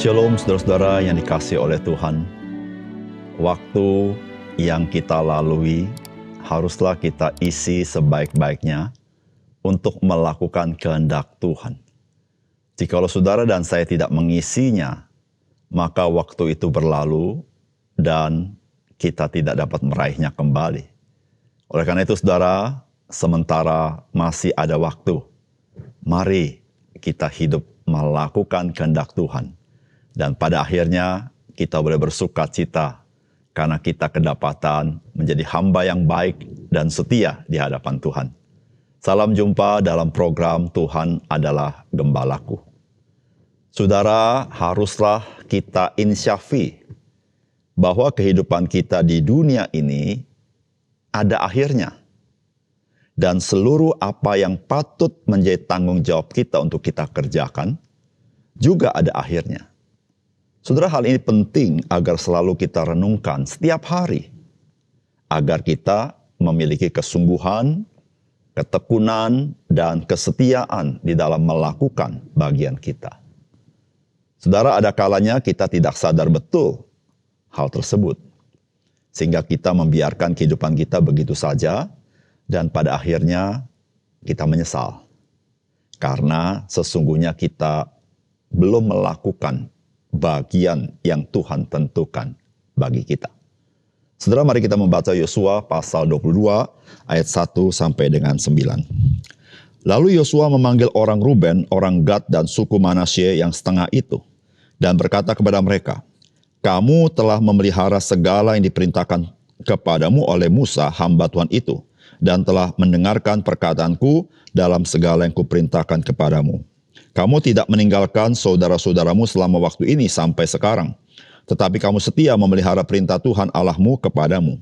Shalom saudara-saudara yang dikasihi oleh Tuhan. Waktu yang kita lalui haruslah kita isi sebaik-baiknya untuk melakukan kehendak Tuhan. Jikalau saudara dan saya tidak mengisinya, maka waktu itu berlalu dan kita tidak dapat meraihnya kembali. Oleh karena itu saudara, sementara masih ada waktu, mari kita hidup melakukan kehendak Tuhan. Dan pada akhirnya kita boleh bersuka cita karena kita kedapatan menjadi hamba yang baik dan setia di hadapan Tuhan. Salam jumpa dalam program Tuhan adalah Gembalaku. Saudara, haruslah kita insyafi bahwa kehidupan kita di dunia ini ada akhirnya. Dan seluruh apa yang patut menjadi tanggung jawab kita untuk kita kerjakan juga ada akhirnya. Saudara, hal ini penting agar selalu kita renungkan setiap hari. Agar kita memiliki kesungguhan, ketekunan, dan kesetiaan di dalam melakukan bagian kita. Saudara, ada kalanya kita tidak sadar betul hal tersebut. Sehingga kita membiarkan kehidupan kita begitu saja, dan pada akhirnya kita menyesal. Karena sesungguhnya kita belum melakukan bagian yang Tuhan tentukan bagi kita. Saudara, mari kita membaca Yosua pasal 22 ayat 1 sampai dengan 9. Lalu Yosua memanggil orang Ruben, orang Gad dan suku Manasye yang setengah itu dan berkata kepada mereka, "Kamu telah memelihara segala yang diperintahkan kepadamu oleh Musa hamba Tuhan itu dan telah mendengarkan perkataanku dalam segala yang kuperintahkan kepadamu. Kamu tidak meninggalkan saudara-saudaramu selama waktu ini sampai sekarang. Tetapi kamu setia memelihara perintah Tuhan Allahmu kepadamu.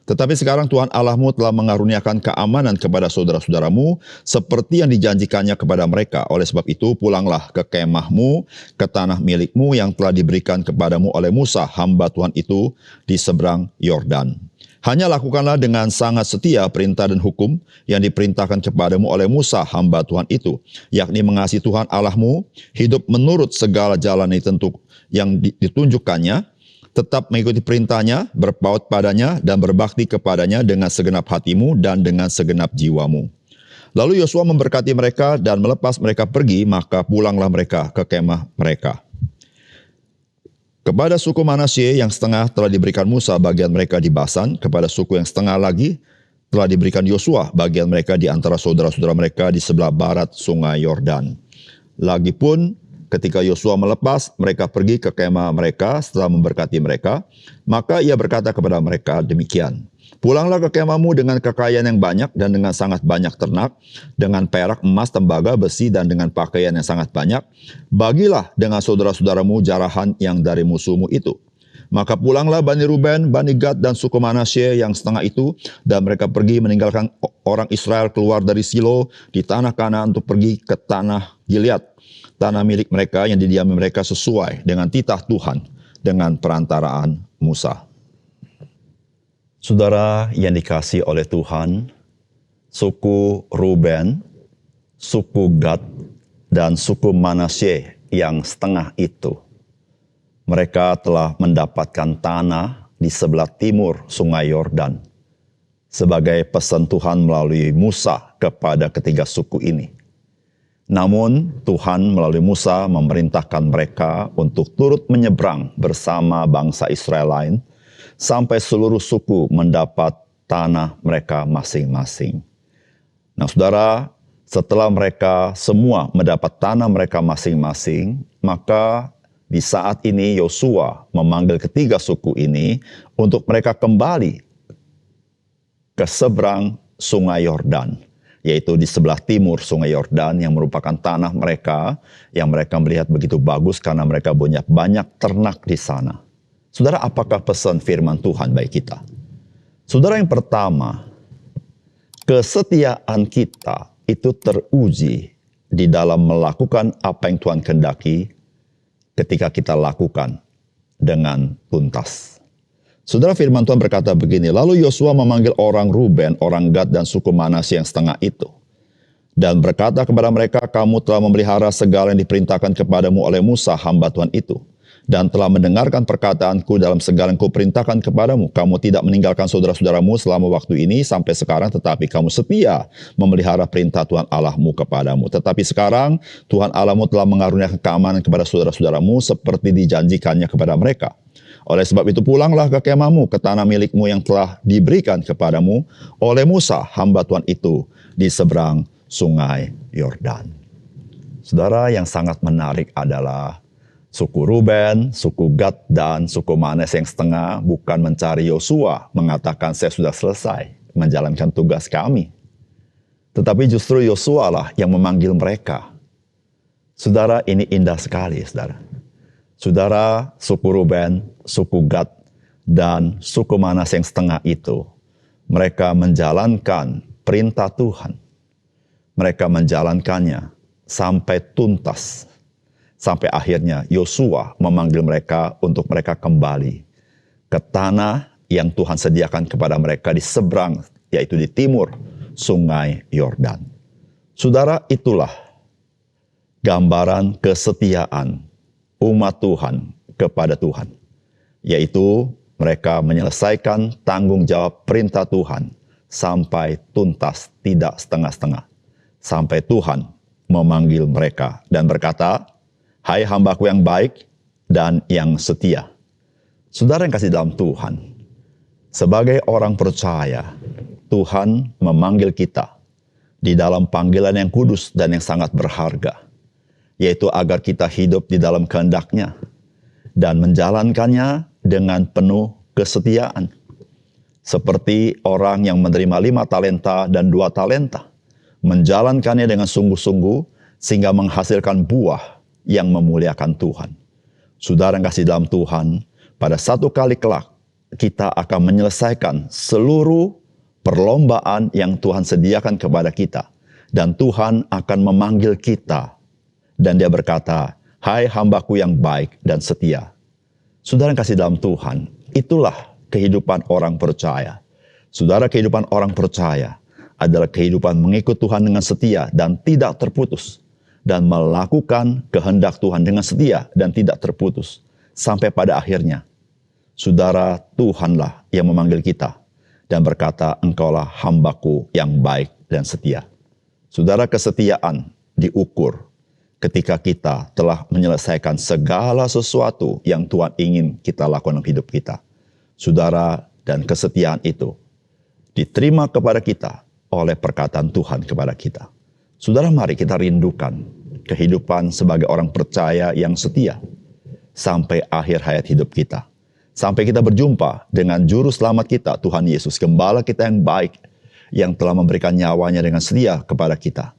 Tetapi sekarang Tuhan Allahmu telah mengaruniakan keamanan kepada saudara-saudaramu seperti yang dijanjikannya kepada mereka. Oleh sebab itu pulanglah ke kemahmu, ke tanah milikmu yang telah diberikan kepadamu oleh Musa hamba Tuhan itu di seberang Yordan. Hanya lakukanlah dengan sangat setia perintah dan hukum yang diperintahkan kepadamu oleh Musa hamba Tuhan itu, yakni mengasihi Tuhan Allahmu, hidup menurut segala jalan yang ditunjukkannya, tetap mengikuti perintahnya, berpaut padanya, dan berbakti kepadanya dengan segenap hatimu dan dengan segenap jiwamu." Lalu Yosua memberkati mereka dan melepas mereka pergi, maka pulanglah mereka ke kemah mereka. Kepada suku Manasye yang setengah telah diberikan Musa bagian mereka di Basan, kepada suku yang setengah lagi telah diberikan Yosua bagian mereka di antara saudara-saudara mereka di sebelah barat sungai Yordan. Lagipun ketika Yosua melepas mereka pergi ke kemah mereka setelah memberkati mereka, maka ia berkata kepada mereka demikian, "Pulanglah ke kemahmu dengan kekayaan yang banyak dan dengan sangat banyak ternak, dengan perak, emas, tembaga, besi, dan dengan pakaian yang sangat banyak. Bagilah dengan saudara-saudaramu jarahan yang dari musuhmu itu." Maka pulanglah Bani Ruben, Bani Gad, dan suku Manasye yang setengah itu, dan mereka pergi meninggalkan orang Israel keluar dari Silo di tanah Kanaan untuk pergi ke tanah Gilead, tanah milik mereka yang didiami mereka sesuai dengan titah Tuhan dengan perantaraan Musa. Saudara yang dikasihi oleh Tuhan, suku Ruben, suku Gad, dan suku Manasye yang setengah itu, mereka telah mendapatkan tanah di sebelah timur sungai Yordan sebagai pesan Tuhan melalui Musa kepada ketiga suku ini. Namun Tuhan melalui Musa memerintahkan mereka untuk turut menyeberang bersama bangsa Israel lain sampai seluruh suku mendapat tanah mereka masing-masing. Nah saudara, setelah mereka semua mendapat tanah mereka masing-masing, maka di saat ini Yosua memanggil ketiga suku ini untuk mereka kembali ke seberang sungai Yordan, yaitu di sebelah timur sungai Yordan yang merupakan tanah mereka yang mereka melihat begitu bagus karena mereka punya banyak ternak di sana. Saudara, apakah pesan firman Tuhan bagi kita? Saudara, yang pertama, kesetiaan kita itu teruji di dalam melakukan apa yang Tuhan kehendaki ketika kita lakukan dengan tuntas. Saudara, firman Tuhan berkata begini, "Lalu Yosua memanggil orang Ruben, orang Gad, dan suku Manasye yang setengah itu, dan berkata kepada mereka, kamu telah memelihara segala yang diperintahkan kepadamu oleh Musa hamba Tuhan itu, dan telah mendengarkan perkataanku dalam segala yang kuperintahkan kepadamu. Kamu tidak meninggalkan saudara-saudaramu selama waktu ini sampai sekarang, tetapi kamu setia memelihara perintah Tuhan Allahmu kepadamu. Tetapi sekarang Tuhan Allahmu telah mengaruniakan keamanan kepada saudara-saudaramu seperti dijanjikannya kepada mereka. Oleh sebab itu pulanglah ke kemahmu, ke tanah milikmu yang telah diberikan kepadamu oleh Musa, hamba Tuhan itu, di seberang sungai Yordan. Saudara, yang sangat menarik adalah suku Ruben, suku Gad, dan suku Manes yang setengah bukan mencari Yosua, mengatakan saya sudah selesai menjalankan tugas kami. Tetapi justru Yosua lah yang memanggil mereka. Saudara, ini indah sekali, saudara. Saudara, suku Ruben, suku Gad, dan suku Manes yang setengah itu, mereka menjalankan perintah Tuhan. Mereka menjalankannya sampai tuntas. Sampai akhirnya Yosua memanggil mereka untuk mereka kembali ke tanah yang Tuhan sediakan kepada mereka di seberang, yaitu di timur sungai Yordan. Saudara, itulah gambaran kesetiaan umat Tuhan kepada Tuhan. Yaitu mereka menyelesaikan tanggung jawab perintah Tuhan sampai tuntas, tidak setengah-setengah. Sampai Tuhan memanggil mereka dan berkata, hai hambaku yang baik dan yang setia. Saudara yang kasih dalam Tuhan, sebagai orang percaya, Tuhan memanggil kita di dalam panggilan yang kudus dan yang sangat berharga, yaitu agar kita hidup di dalam kehendak-Nya dan menjalankannya dengan penuh kesetiaan. Seperti orang yang menerima 5 talenta dan 2 talenta, menjalankannya dengan sungguh-sungguh sehingga menghasilkan buah yang memuliakan Tuhan. Saudara yang kasih dalam Tuhan, pada satu kali kelak kita akan menyelesaikan seluruh perlombaan yang Tuhan sediakan kepada kita. Dan Tuhan akan memanggil kita. Dan Dia berkata, hai hambaku yang baik dan setia. Saudara yang kasih dalam Tuhan, itulah kehidupan orang percaya. Saudara, kehidupan orang percaya adalah kehidupan mengikut Tuhan dengan setia dan tidak terputus. Dan melakukan kehendak Tuhan dengan setia dan tidak terputus. Sampai pada akhirnya, saudara, Tuhanlah yang memanggil kita dan berkata, engkaulah hambaku yang baik dan setia. Saudara, kesetiaan diukur ketika kita telah menyelesaikan segala sesuatu yang Tuhan ingin kita lakukan dalam hidup kita. Saudara, dan kesetiaan itu diterima kepada kita oleh perkataan Tuhan kepada kita. Saudara, mari kita rindukan kehidupan sebagai orang percaya yang setia sampai akhir hayat hidup kita. Sampai kita berjumpa dengan Juru Selamat kita, Tuhan Yesus, Gembala kita yang baik, yang telah memberikan nyawanya dengan setia kepada kita.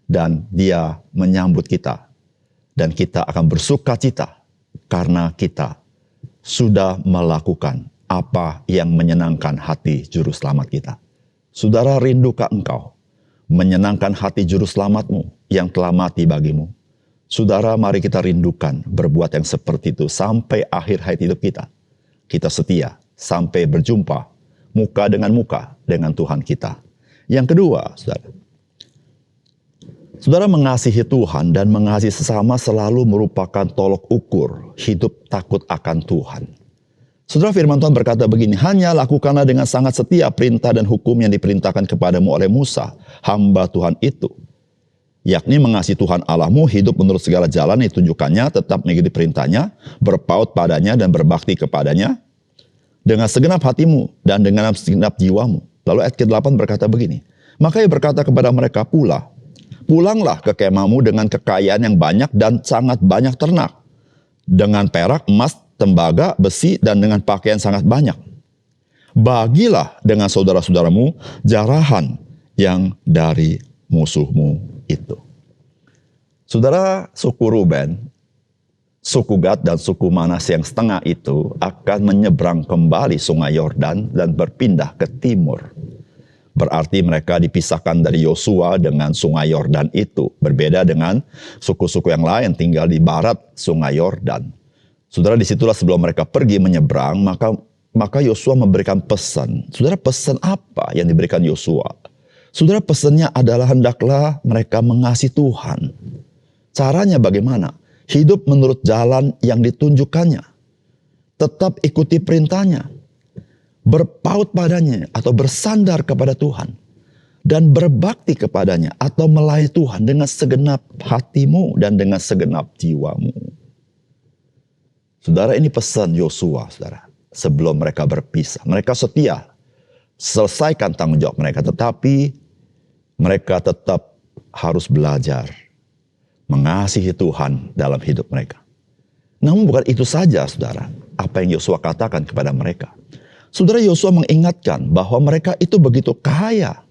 Dan Dia menyambut kita. Dan kita akan bersuka cita karena kita sudah melakukan apa yang menyenangkan hati Juru Selamat kita. Saudara, rindukah engkau menyenangkan hati Juru Selamatmu yang telah mati bagimu? Saudara, mari kita rindukan berbuat yang seperti itu sampai akhir hayat hidup kita. Kita setia sampai berjumpa muka dengan Tuhan kita. Yang kedua, saudara, mengasihi Tuhan dan mengasihi sesama selalu merupakan tolok ukur hidup takut akan Tuhan. Saudara, firman Tuhan berkata begini, hanya lakukanlah dengan sangat setia perintah dan hukum yang diperintahkan kepadamu oleh Musa, hamba Tuhan itu. Yakni mengasihi Tuhan Allahmu, hidup menurut segala jalan yang ditunjukkannya, tetap mengikuti perintahnya, berpaut padanya dan berbakti kepadanya, dengan segenap hatimu dan dengan segenap jiwamu. Lalu ayat ke-8 berkata begini, maka Ia berkata kepada mereka pula, pulanglah ke kemahmu dengan kekayaan yang banyak dan sangat banyak ternak, dengan perak, emas, tembaga, besi, dan dengan pakaian sangat banyak. Bagilah dengan saudara-saudaramu jarahan yang dari musuhmu itu. Saudara, suku Ruben, suku Gad, dan suku Manas yang setengah itu akan menyeberang kembali sungai Yordan dan berpindah ke timur. Berarti mereka dipisahkan dari Yosua dengan sungai Yordan itu. Berbeda dengan suku-suku yang lain tinggal di barat sungai Yordan. Saudara, disitulah sebelum mereka pergi menyeberang, maka Yosua memberikan pesan. Saudara, pesan apa yang diberikan Yosua? Saudara, pesannya adalah hendaklah mereka mengasihi Tuhan. Caranya bagaimana? hidup menurut jalan yang ditunjukkannya, tetap ikuti perintahnya, berpaut padanya atau bersandar kepada Tuhan, dan berbakti kepadanya atau melayani Tuhan dengan segenap hatimu dan dengan segenap jiwamu. Saudara, ini pesan Yosua, saudara. Sebelum mereka berpisah, mereka setia selesaikan tanggung jawab mereka, tetapi mereka tetap harus belajar mengasihi Tuhan dalam hidup mereka. Namun bukan itu saja, saudara, apa yang Yosua katakan kepada mereka. Saudara, Yosua mengingatkan bahwa mereka itu begitu kaya.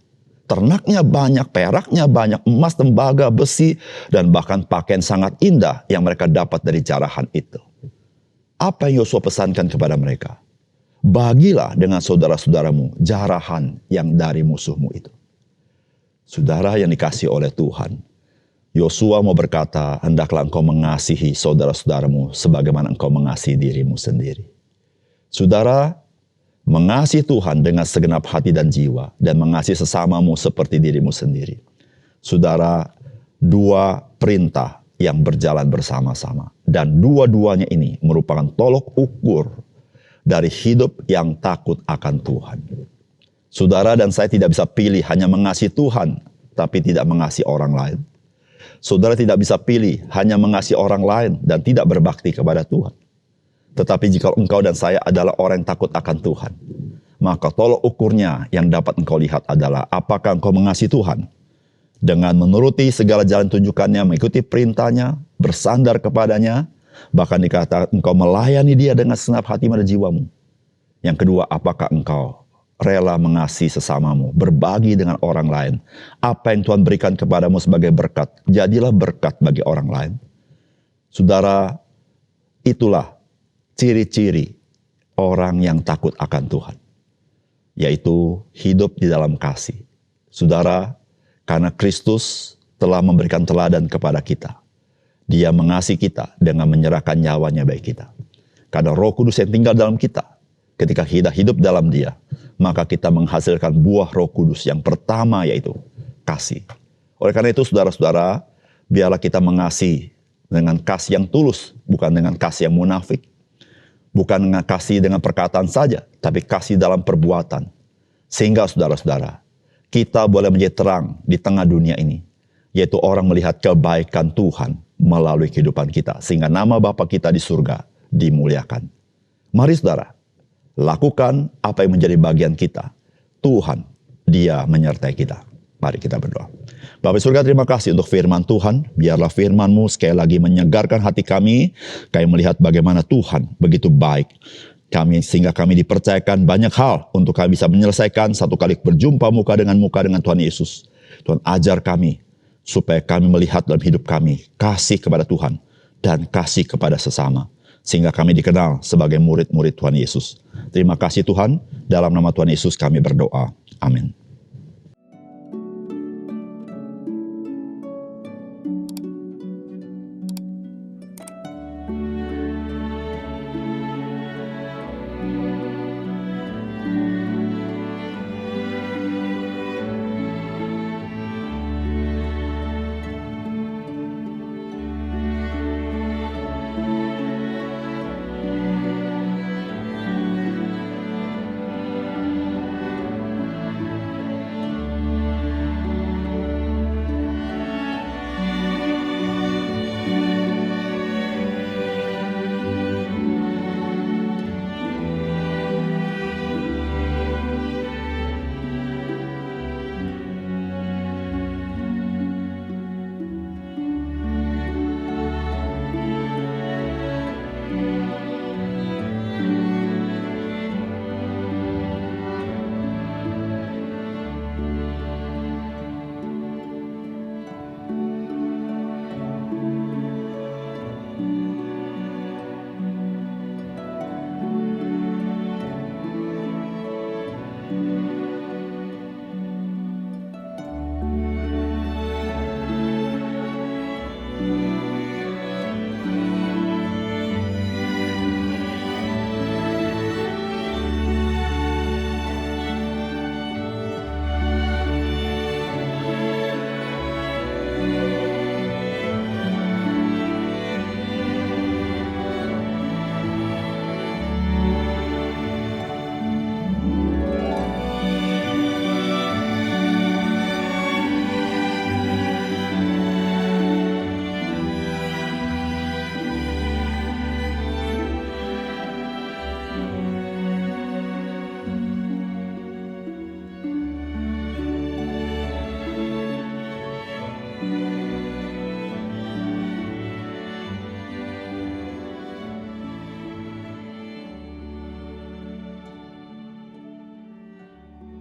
Ternaknya banyak, peraknya banyak, emas, tembaga, besi, dan bahkan pakaian sangat indah yang mereka dapat dari jarahan itu. Apa yang Yosua pesankan kepada mereka? Bagilah dengan saudara-saudaramu jarahan yang dari musuhmu itu. Saudara yang dikasihi oleh Tuhan, Yosua mau berkata, hendaklah engkau mengasihi saudara-saudaramu sebagaimana engkau mengasihi dirimu sendiri. Saudara, mengasihi Tuhan dengan segenap hati dan jiwa, dan mengasihi sesamamu seperti dirimu sendiri. Saudara, dua perintah yang berjalan bersama-sama. Dan dua-duanya ini merupakan tolok ukur dari hidup yang takut akan Tuhan. Saudara dan saya tidak bisa pilih hanya mengasihi Tuhan, tapi tidak mengasihi orang lain. Saudara tidak bisa pilih hanya mengasihi orang lain dan tidak berbakti kepada Tuhan. Tetapi jika engkau dan saya adalah orang yang takut akan Tuhan, maka tolok ukurnya yang dapat engkau lihat adalah apakah engkau mengasihi Tuhan dengan menuruti segala jalan tunjukkannya, mengikuti perintahnya, bersandar kepadanya, bahkan dikatakan engkau melayani dia dengan segenap hati dan jiwamu. Yang kedua, apakah engkau rela mengasihi sesamamu, berbagi dengan orang lain. Apa yang Tuhan berikan kepadamu sebagai berkat, jadilah berkat bagi orang lain. Saudara, itulah ciri-ciri orang yang takut akan Tuhan, yaitu hidup di dalam kasih. Saudara, karena Kristus telah memberikan teladan kepada kita, Dia mengasihi kita dengan menyerahkan nyawanya bagi kita. Karena Roh Kudus yang tinggal dalam kita, ketika kita hidup dalam Dia, maka kita menghasilkan buah Roh Kudus yang pertama, yaitu kasih. Oleh karena itu, saudara-saudara, biarlah kita mengasihi dengan kasih yang tulus, bukan dengan kasih yang munafik. Bukan dengan kasih dengan perkataan saja, tapi kasih dalam perbuatan. Sehingga saudara-saudara, kita boleh menjadi terang di tengah dunia ini, yaitu orang melihat kebaikan Tuhan melalui kehidupan kita, sehingga nama Bapa kita di surga dimuliakan. Mari saudara, lakukan apa yang menjadi bagian kita. Tuhan, Dia menyertai kita. Mari kita berdoa. Bapa surga, terima kasih untuk firman Tuhan. Biarlah firman-Mu sekali lagi menyegarkan hati kami. Kami melihat bagaimana Tuhan begitu baik. Sehingga kami dipercayakan banyak hal untuk kami bisa menyelesaikan satu kali berjumpa muka dengan Tuhan Yesus. Tuhan, ajar kami supaya kami melihat dalam hidup kami kasih kepada Tuhan dan kasih kepada sesama. Sehingga kami dikenal sebagai murid-murid Tuhan Yesus. Terima kasih Tuhan, dalam nama Tuhan Yesus kami berdoa. Amin.